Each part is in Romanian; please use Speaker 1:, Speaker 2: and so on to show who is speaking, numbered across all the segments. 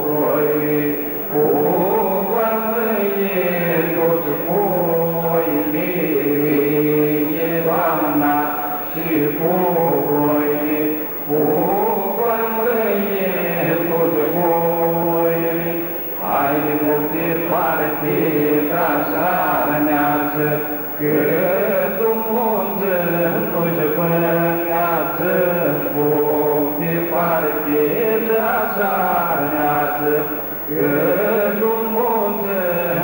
Speaker 1: voi, cu oameni toți voi, mie, Doamna, și cu voi, cu oameni toți voi, ai de multe parte așa neață, că tu munță nu-și pâneață, multe parte așa neață, că tu munță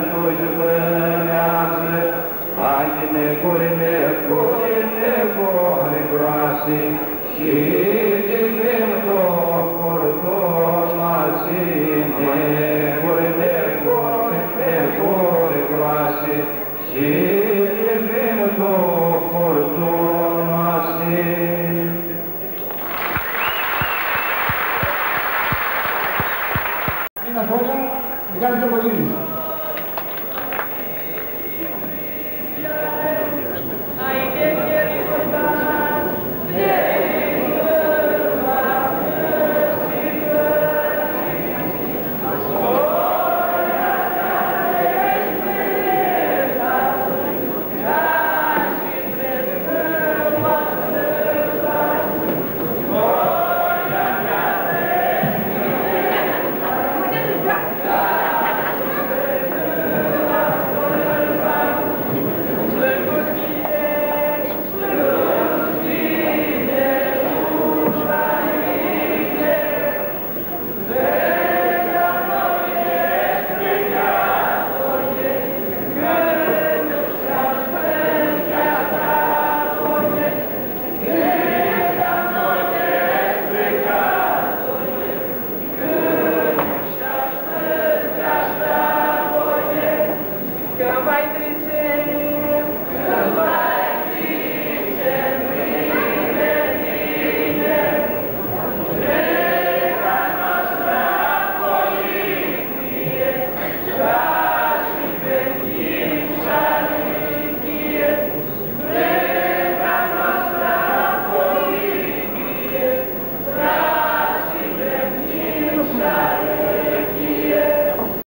Speaker 1: nu-și pâneață, ai de necuri, groase, și de vrem tocuri, tomași, necuri, groase, și de vrem tocuri, tomași.
Speaker 2: Bine, Hoca, legal de Bolívia.